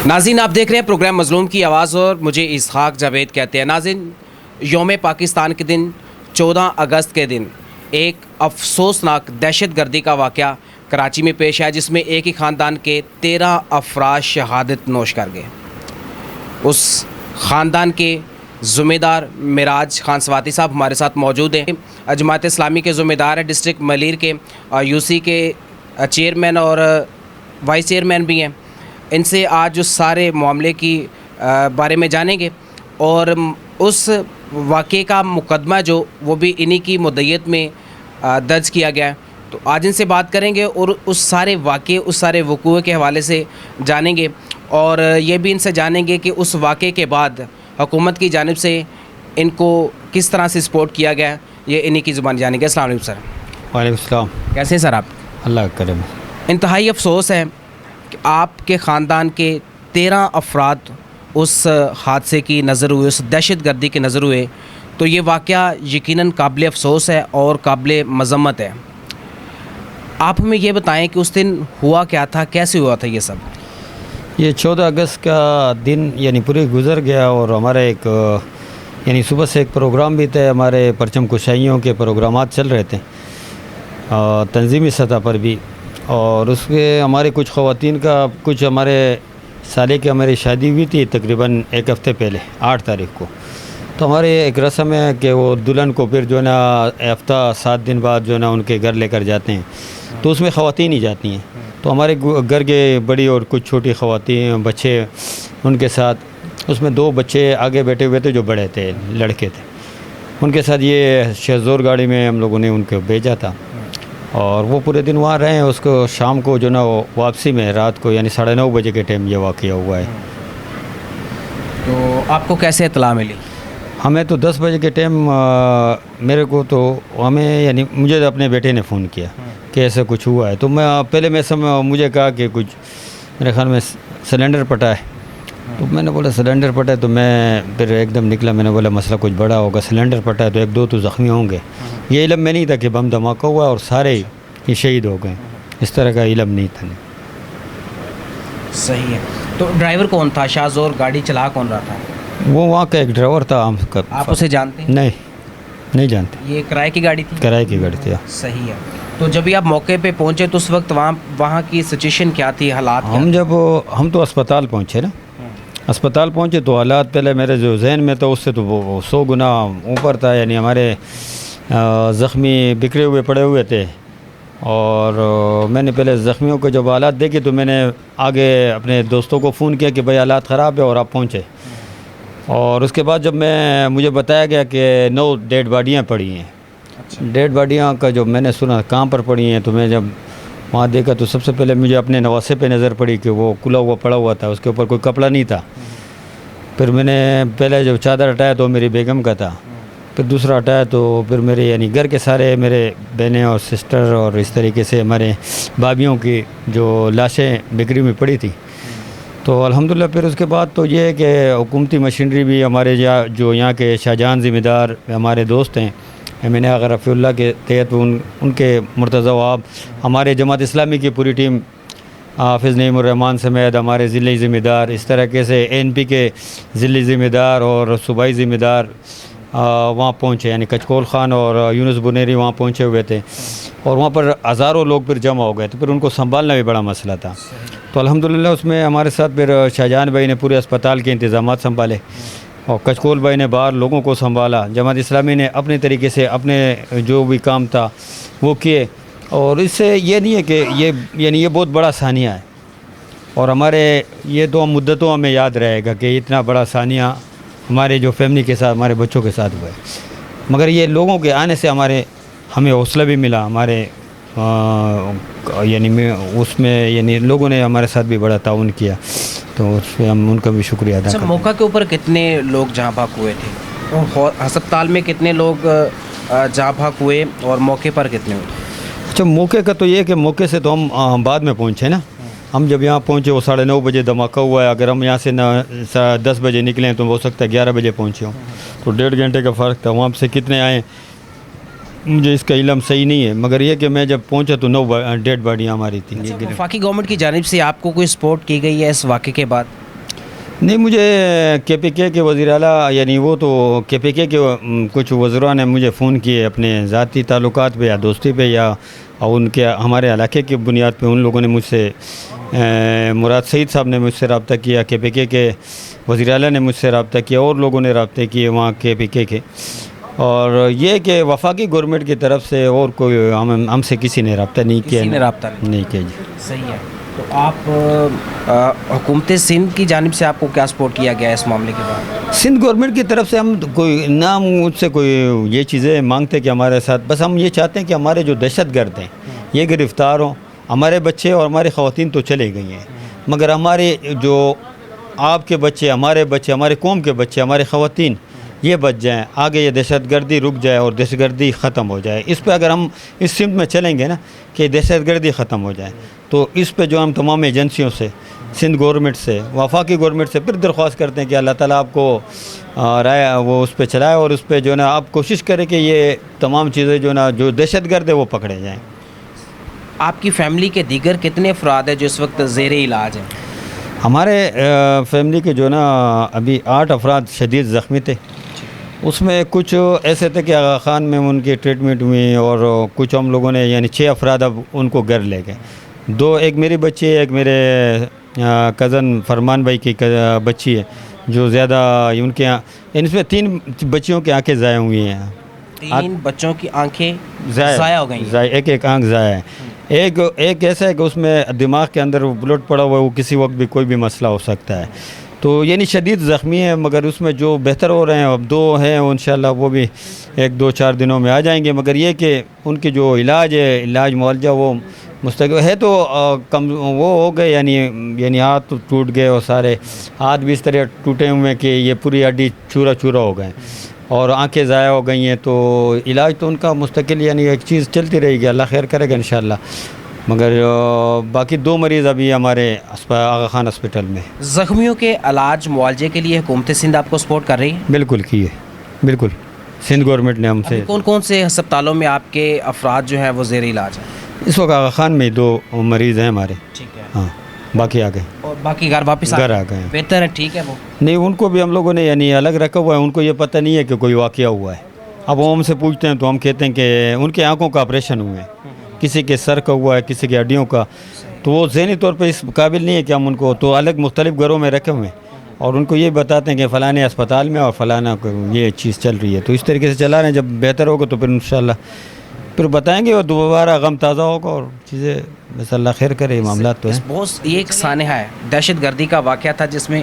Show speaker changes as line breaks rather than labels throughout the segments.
ناظرین آپ دیکھ رہے ہیں پروگرام مظلوم کی آواز اور مجھے اسحاق جاوید کہتے ہیں۔ ناظرین یوم پاکستان کے دن 14 اگست کے دن ایک افسوسناک دہشت گردی کا واقعہ کراچی میں پیش آیا جس میں ایک ہی خاندان کے 13 افراد شہادت نوش کر گئے۔ اس خاندان کے ذمہ دار معراج خان سواتی صاحب ہمارے ساتھ موجود ہیں۔ جماعت اسلامی کے ذمہ دار ہیں، ڈسٹرکٹ ملیر کے یو سی کے چیئرمین اور وائس چیئرمین بھی ہیں۔ ان سے آج اس سارے معاملے کی بارے میں جانیں گے اور اس واقعے کا مقدمہ جو وہ بھی انہی کی مدعیت میں درج کیا گیا ہے، تو آج ان سے بات کریں گے اور اس سارے واقعے اس سارے وقوع کے حوالے سے جانیں گے اور یہ بھی ان سے جانیں گے کہ اس واقعے کے بعد حکومت کی جانب سے ان کو کس طرح سے سپورٹ کیا گیا ہے، یہ انہی کی زبان جانیں گے۔ السلام علیکم سر۔
وعلیکم السلام۔
کیسے ہیں سر آپ؟
اللہ کرم۔
انتہائی افسوس ہے کہ آپ کے خاندان کے 13 افراد اس حادثے کی نظر ہوئے، اس دہشت گردی کی نظر ہوئے، تو یہ واقعہ یقیناً قابل افسوس ہے اور قابل مذمت ہے۔ آپ ہمیں یہ بتائیں کہ اس دن ہوا کیا تھا، کیسے ہوا تھا یہ سب؟
یہ 14 اگست کا دن پورے گزر گیا اور ہمارا ایک صبح سے ایک پروگرام بھی تھا، ہمارے پرچم کشائیوں کے پروگرامات چل رہے تھے تنظیمی سطح پر بھی، اور اس کے ہمارے کچھ خواتین کا کچھ ہمارے سالے کی ہماری شادی ہوئی تھی تقریباً ایک ہفتے پہلے 8 تاریخ کو، تو ہمارے ایک رسم ہے کہ وہ دلہن کو پھر ہفتہ 7 دن بعد ان کے گھر لے کر جاتے ہیں، تو اس میں خواتین ہی جاتی ہیں، تو ہمارے گھر کے بڑی اور کچھ چھوٹی خواتین بچے ان کے ساتھ، اس میں 2 بچے آگے بیٹھے ہوئے تھے جو بڑے تھے، لڑکے تھے، ان کے ساتھ یہ شہزور گاڑی میں ہم لوگوں نے ان کو بھیجا تھا اور وہ پورے دن وہاں رہے ہیں۔ اس کو شام کو وہ واپسی میں رات کو 9:30 بجے کے ٹائم یہ واقعہ ہوا ہے۔
تو آپ کو کیسے اطلاع ملی؟
ہمیں تو 10 بجے کے ٹائم میرے کو تو ہمیں مجھے اپنے بیٹے نے فون کیا کہ ایسا کچھ ہوا ہے، تو میں پہلے مجھے کہا کہ کچھ میرے خیال میں سلنڈر پھٹا ہے، تو میں نے بولا سلنڈر پھٹا ہے، تو میں پھر ایک دم نکلا، میں نے بولا مسئلہ کچھ بڑا ہوگا، سلنڈر پھٹا ہے تو 1-2 تو زخمی ہوں گے، یہ علم میں نہیں تھا کہ بم دھماکہ ہوا اور سارے یہ شہید ہو گئے، اس طرح کا علم نہیں تھا۔
صحیح ہے۔ تو ڈرائیور کون تھا؟ شاہزور گاڑی چلا کون رہا تھا؟
وہ وہاں کا ایک ڈرائیور تھا۔
آپ اسے جانتے ہیں؟
نہیں جانتے۔
یہ کرائے کی گاڑی تھی؟
کرائے کی گاڑی تھی۔
صحیح ہے۔ تو جب آپ موقع پہ پہنچے تو اس وقت وہاں کی سچویشن کیا تھی، حالات کیا تھے؟
ہم تو اسپتال پہنچے نا، اسپتال پہنچے تو حالات پہلے میرے جو ذہن میں تھا اس سے تو وہ 100 گنا اوپر تھا، ہمارے زخمی بکھرے ہوئے پڑے ہوئے تھے، اور میں نے پہلے زخمیوں کے جب حالات دیکھے تو میں نے آگے اپنے دوستوں کو فون کیا کہ بھائی حالات خراب ہے اور آپ پہنچے، اور اس کے بعد جب مجھے بتایا گیا کہ 9 ڈیڈ باڈیاں پڑی ہیں۔ ڈیڈ باڈیاں کا جو میں نے سنا کہاں پر پڑی ہیں، تو میں جب وہاں دیکھا تو سب سے پہلے مجھے اپنے نواسے پہ نظر پڑی کہ وہ کھلا ہوا پڑا ہوا تھا، اس کے اوپر کوئی کپڑا نہیں تھا۔ پھر میں نے پہلے جو چادر ہٹایا تو میری بیگم کا تھا، پھر دوسرا ہٹایا تو پھر میرے گھر کے سارے میرے بہنیں اور سسٹر اور اس طریقے سے ہمارے بھابھیوں کی جو لاشیں بکھری میں پڑی تھی، تو الحمدللہ پھر اس کے بعد تو یہ ہے کہ حکومتی مشینری بھی ہمارے جو یہاں کے شاہجہان ذمہ دار ہمارے دوست ہیں، امین آغا رفیع اللہ کے تحت ان کے مرتضی وہاب، ہمارے جماعت اسلامی کی پوری ٹیم، حافظ نعیم الرحمان سمیت ہمارے ضلعی ذمہ دار، اس طرح کے سے ANP کے ضلعی ذمہ دار اور صوبائی ذمہ دار وہاں پہنچے، کچکول خان اور یونس بنیری وہاں پہنچے ہوئے تھے، اور وہاں پر ہزاروں لوگ پھر جمع ہو گئے، تو پھر ان کو سنبھالنا بھی بڑا مسئلہ تھا، تو الحمدللہ اس میں ہمارے ساتھ پھر شاہجہان بھائی نے پورے اسپتال کے انتظامات سنبھالے اور کچکول بھائی نے باہر لوگوں کو سنبھالا، جماعت اسلامی نے اپنے طریقے سے اپنے جو بھی کام تھا وہ کیے، اور اس سے یہ نہیں ہے کہ یہ بہت بڑا ثانیہ ہے، اور ہمارے یہ تو مدتوں ہمیں یاد رہے گا کہ اتنا بڑا ثانیہ ہمارے جو فیملی کے ساتھ ہمارے بچوں کے ساتھ ہوا ہے، مگر یہ لوگوں کے آنے سے ہمیں حوصلہ بھی ملا، ہمارے اس میں لوگوں نے ہمارے ساتھ بھی بڑا تعاون کیا، تو اس پہ ہم ان کا بھی شکریہ ادا کرتے ہیں۔
موقع کے اوپر کتنے لوگ جہاں بھاگ ہوئے تھے؟ ہسپتال میں کتنے لوگ جہاں بھاگ ہوئے اور موقع پر کتنے ہوئے؟
اچھا، موقع کا تو یہ کہ موقع سے تو ہم بعد میں پہنچے نا، ہم جب یہاں پہنچے وہ 9:30 بجے دھماکہ ہوا ہے، اگر ہم یہاں سے 10 بجے نکلیں تو ہو سکتا ہے 11 بجے پہنچے ہوں، تو 1.5 گھنٹے کا فرق تھا، وہاں سے کتنے آئے مجھے اس کا علم صحیح نہیں ہے، مگر یہ کہ میں جب پہنچا تو 9 ڈیڈ باڈیاں ہماری تھیں۔
وفاقی گورنمنٹ کی جانب سے آپ کو کوئی سپورٹ کی گئی ہے اس واقعے کے بعد؟
نہیں، مجھے کے پی کے وزیر اعلیٰ یعنی وہ تو کے پی کے کچھ وزراء نے مجھے فون کیے اپنے ذاتی تعلقات پہ یا دوستی پہ یا ان کے ہمارے علاقے کی بنیاد پہ. ان لوگوں نے مجھ سے مراد سعید صاحب نے مجھ سے رابطہ کیا، کے پی کے وزیر اعلیٰ نے مجھ سے رابطہ کیا، اور لوگوں نے رابطے کیے وہاں کے پی کے. اور یہ کہ وفاقی گورنمنٹ کی طرف سے اور کوئی ہم سے کسی نے رابطہ نہیں کیا.
کسی نے رابطہ
نہیں کیا جی.
صحیح ہے. تو آپ حکومت سندھ کی جانب سے آپ کو کیا سپورٹ کیا گیا اس معاملے کے بعد؟
سندھ گورنمنٹ کی طرف سے ہم کوئی نہ مجھ سے کوئی یہ چیزیں مانگتے کہ ہمارے ساتھ، بس ہم یہ چاہتے ہیں کہ ہمارے جو دہشت گرد ہیں یہ گرفتار ہوں. ہمارے بچے اور ہماری خواتین تو چلے گئی ہیں، مگر ہمارے جو آپ کے بچے، ہمارے قوم کے بچے، ہمارے خواتین یہ بچ جائیں، آگے یہ دہشت گردی رک جائے اور دہشت گردی ختم ہو جائے. اس پہ اگر ہم اس سمت میں چلیں گے نا کہ دہشت گردی ختم ہو جائے، تو اس پہ جو ہم تمام ایجنسیوں سے، سندھ گورنمنٹ سے، وفاقی گورنمنٹ سے پھر درخواست کرتے ہیں کہ اللہ تعالیٰ آپ کو رائے وہ اس پہ چلائے، اور اس پہ جو ہے نا آپ کوشش کریں کہ یہ تمام چیزیں جو ہے نا جو دہشت گرد ہے وہ پکڑے جائیں.
آپ کی فیملی کے دیگر کتنے افراد ہیں جو اس وقت زیر علاج ہیں؟
ہمارے فیملی کے جو ہے نا ابھی 8 افراد شدید زخمی تھے. اس میں کچھ ایسے تھے کہ آغا خان میں ان کی ٹریٹمنٹ ہوئی، اور کچھ ہم لوگوں نے یعنی 6 افراد اب ان کو گھر لے گئے. ایک میری بچی ہے، ایک میرے کزن فرمان بھائی کی بچی ہے جو زیادہ ان کے یعنی اس میں 3 بچیوں کی آنکھیں ضائع ہوئی ہیں.
3 بچوں کی آنکھیں ضائع ہو گئی ہیں.
ایک آنکھ ضائع ہے. ایک ایسا ہے کہ اس میں دماغ کے اندر بلڈ پڑا ہوا ہے، وہ کسی وقت بھی کوئی بھی مسئلہ ہو سکتا ہے. تو یعنی شدید زخمی ہے، مگر اس میں جو بہتر ہو رہے ہیں، اب 2 ہیں انشاءاللہ وہ بھی 1-2-4 دنوں میں آ جائیں گے. مگر یہ کہ ان کی جو علاج معالجہ وہ مستقل ہے. تو کم وہ ہو گئے یعنی ہاتھ ٹوٹ گئے، اور سارے ہاتھ بھی اس طرح ٹوٹے ہوئے کہ یہ پوری ہڈی چورا ہو گئے، اور آنکھیں ضائع ہو گئی ہیں. تو علاج تو ان کا مستقل یعنی ایک چیز چلتی رہے گی، اللہ خیر کرے گا انشاءاللہ. مگر باقی 2 مریض ابھی ہمارے آغا خان ہاسپٹل میں.
زخمیوں کے علاج معالجے کے لیے حکومت سندھ آپ کو سپورٹ کر رہی ہے؟
بالکل کی ہے، بالکل. سندھ گورنمنٹ نے ہم سے.
کون سے ہسپتالوں میں آپ کے افراد جو ہیں وہ زیر علاج ہیں؟
اس وقت آغا خان میں 2 مریض ہیں ہمارے.
ٹھیک ہے.
ہاں، باقی آ گئے.
اور باقی گھر واپس
آ گئے ہیں.
بہتر ہے. ٹھیک ہے. وہ
نہیں، ان کو بھی ہم لوگوں نے یعنی الگ رکھا ہوا ہے. ان کو یہ پتہ نہیں ہے کہ کوئی واقعہ ہوا ہے. اب وہ ہم سے پوچھتے ہیں تو ہم کہتے ہیں کہ ان کے آنکھوں کا آپریشن ہوئے ہیں، کسی کے سر کا ہوا ہے، کسی کے ہڈیوں کا. تو وہ ذہنی طور پہ اس قابل نہیں ہے کہ ہم ان کو تو الگ مختلف گھروں میں رکھے ہوئے ہیں، اور ان کو یہ بتاتے ہیں کہ فلانے اسپتال میں اور فلانا کو یہ چیز چل رہی ہے. تو اس طریقے سے چلا رہے ہیں. جب بہتر ہوگا تو پھر انشاءاللہ پھر بتائیں گے، اور دوبارہ غم تازہ ہوگا اور چیزیں بس اللہ خیر کرے. معاملات تو ہیں.
یہ ایک سانحہ ہے، دہشت گردی کا واقعہ تھا جس میں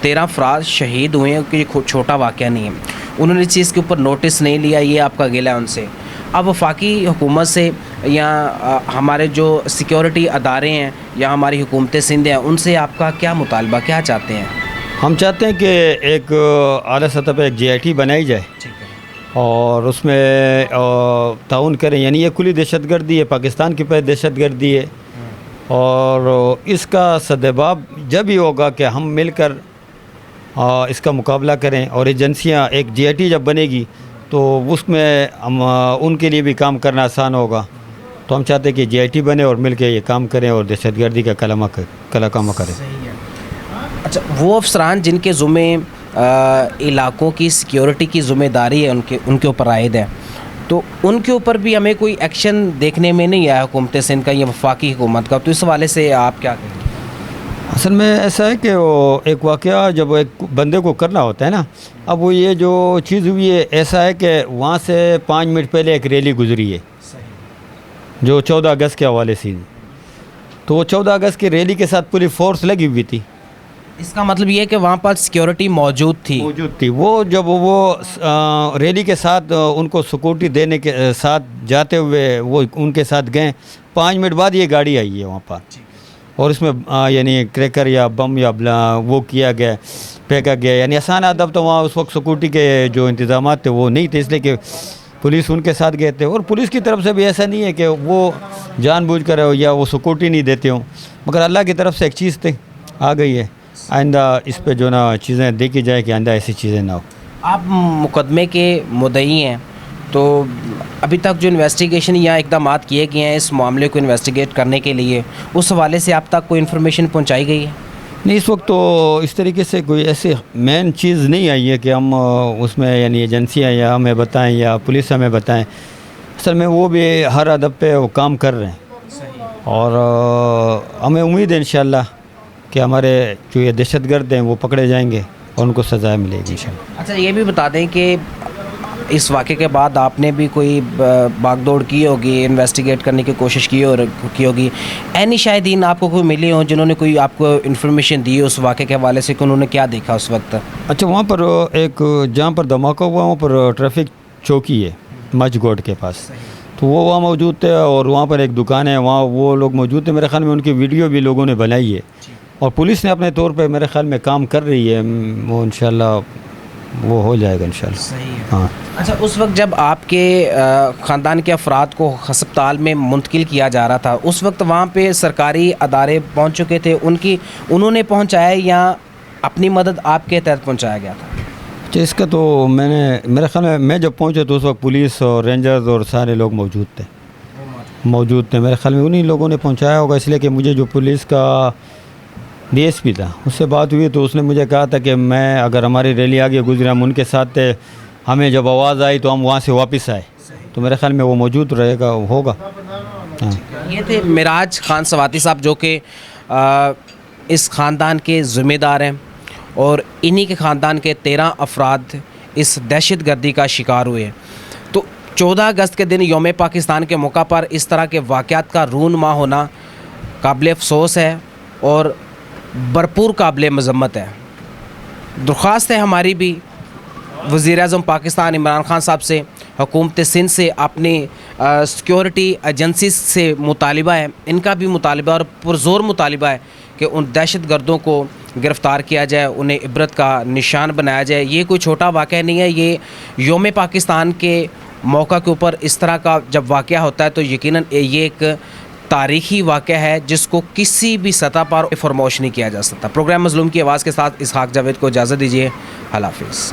13 افراد شہید ہوئے ہیں. کہ یہ چھوٹا واقعہ نہیں ہے. انہوں نے اس چیز کے اوپر نوٹس نہیں لیا، یہ آپ کا گلہ ہے ان سے. اب وفاقی حکومت سے یا ہمارے جو سیکیورٹی ادارے ہیں یا ہماری حکومت سندھ ہیں، ان سے آپ کا کیا مطالبہ، کیا چاہتے ہیں؟
ہم چاہتے ہیں کہ ایک اعلیٰ سطح پہ ایک GIT بنائی جائے، اور اس میں تعاون کریں. یعنی یہ کھلی دہشت گردی ہے، پاکستان کی پہ دہشت گردی ہے، اور اس کا سدباب جب ہی ہوگا کہ ہم مل کر اس کا مقابلہ کریں. اور ایجنسیاں ایک GIT جب بنے گی تو اس میں ہم ان کے لیے بھی کام کرنا آسان ہوگا. تو ہم چاہتے ہیں کہ GIT بنے اور مل کے یہ کام کریں اور دہشت گردی کا کلمہ کریں.
اچھا، وہ افسران جن کے ذمے علاقوں کی سیکیورٹی کی ذمہ داری ہے ان کے اوپر عائد ہے، تو ان کے اوپر بھی ہمیں کوئی ایکشن دیکھنے میں نہیں آیا حکومت سندھ کا یا وفاقی حکومت کا. تو اس حوالے سے آپ کیا کہیں گے؟
اصل میں ایسا ہے کہ وہ ایک واقعہ جب ایک بندے کو کرنا ہوتا ہے نا، اب وہ یہ جو چیز ہوئی ہے ایسا ہے کہ وہاں سے 5 منٹ پہلے ایک ریلی گزری ہے جو 14 اگست کے حوالے سے. تو وہ 14 اگست کی ریلی کے ساتھ پوری فورس لگی ہوئی تھی.
اس کا مطلب یہ ہے کہ وہاں پر سیکیورٹی موجود تھی.
وہ جب وہ ریلی کے ساتھ ان کو سیکورٹی دینے کے ساتھ جاتے ہوئے وہ ان کے ساتھ گئے، 5 منٹ بعد یہ گاڑی آئی ہے وہاں پر، اور اس میں یعنی کریکر یا بم یا وہ کیا گیا، پھینکا گیا. یعنی آسان ادب تو وہاں اس وقت سیکورٹی کے جو انتظامات تھے وہ نہیں تھے، اس لیے کہ پولیس ان کے ساتھ گئے تھے. اور پولیس کی طرف سے بھی ایسا نہیں ہے کہ وہ جان بوجھ کر یا وہ سیکورٹی نہیں دیتے ہوں، مگر اللہ کی طرف سے ایک چیز تھی آ گئی ہے. آئندہ اس پہ جو نا چیزیں دیکھی جائے کہ آئندہ ایسی چیزیں نہ ہو.
آپ مقدمے کے مدعی ہیں، تو ابھی تک جو انویسٹیگیشن یا اقدامات کیے گئے ہیں اس معاملے کو انویسٹیگیٹ کرنے کے لیے، اس حوالے سے آپ تک کوئی انفارمیشن پہنچائی گئی ہے؟
نہیں اس وقت تو اس طریقے سے کوئی ایسی مین چیز نہیں آئی ہے کہ ہم اس میں یعنی ایجنسیاں یا ہمیں بتائیں یا پولیس ہمیں بتائیں. اصل میں وہ بھی ہر ادب پہ وہ کام کر رہے ہیں اور ہمیں امید ہے انشاءاللہ کہ ہمارے جو یہ دہشت گرد ہیں وہ پکڑے جائیں گے اور ان کو سزائیں ملے گی انشاءاللہ.
اچھا یہ بھی بتا دیں کہ اس واقعے کے بعد آپ نے بھی کوئی بھاگ دوڑ کی ہوگی, انویسٹیگیٹ کرنے کی کوشش کی ہوگی, اینی شاہدین آپ کو کوئی ملے ہوں جنہوں نے کوئی آپ کو انفارمیشن دی اس واقعے کے حوالے سے کہ انہوں نے کیا دیکھا اس وقت؟
اچھا وہاں پر ایک جہاں پر دھماکہ ہوا وہاں پر ٹریفک چوکی ہے مچ گوڈ کے پاس, تو وہ وہاں موجود تھے اور وہاں پر ایک دکان ہے وہاں وہ لوگ موجود تھے. میرے خیال میں ان کی ویڈیو بھی لوگوں نے بنائی ہے اور پولیس نے اپنے طور پہ میرے خیال میں کام کر رہی ہے. وہ انشاءاللہ وہ ہو جائے گا انشاءاللہ.
صحیح ہے.
ہاں
اچھا اس وقت جب آپ کے خاندان کے افراد کو ہسپتال میں منتقل کیا جا رہا تھا اس وقت وہاں پہ سرکاری ادارے پہنچ چکے تھے, انہوں نے پہنچایا یا اپنی مدد آپ کے تحت پہنچایا گیا تھا؟
اچھا اس کا تو میرے خیال میں جب پہنچا تو اس وقت پولیس اور رینجرز اور سارے لوگ موجود تھے. میرے خیال میں انہی لوگوں نے پہنچایا ہوگا, اس لیے کہ مجھے جو پولیس کا ڈی ایس پی تھا اس سے بات ہوئی تو اس نے مجھے کہا تھا کہ میں اگر ہماری ریلی آگے گزری ہم ان کے ساتھ تھے, ہمیں جب آواز آئی تو ہم وہاں سے واپس آئے, تو میرے خیال میں وہ موجود رہے گا ہوگا. ہاں
یہ تھے معراج خان سواتی صاحب جو کہ اس خاندان کے ذمہ دار ہیں اور انہی کے خاندان کے 13 افراد اس دہشت گردی کا شکار ہوئے. تو 14 اگست کے دن یوم پاکستان کے موقع پر اس طرح کے واقعات کا رونما ہونا قابل افسوس ہے اور بھرپور قابل مذمت ہے. درخواست ہے ہماری بھی وزیر اعظم پاکستان عمران خان صاحب سے, حکومت سندھ سے, اپنی سیکیورٹی ایجنسی سے مطالبہ ہے, ان کا بھی مطالبہ اور پرزور مطالبہ ہے کہ ان دہشت گردوں کو گرفتار کیا جائے, انہیں عبرت کا نشان بنایا جائے. یہ کوئی چھوٹا واقعہ نہیں ہے, یہ یوم پاکستان کے موقع کے اوپر اس طرح کا جب واقعہ ہوتا ہے تو یقیناً یہ ایک تاریخی واقعہ ہے جس کو کسی بھی سطح پر فراموش نہیں کیا جا سکتا. پروگرام مظلوم کی آواز کے ساتھ اسحاق جاوید کو اجازت دیجیے. اللہ حافظ.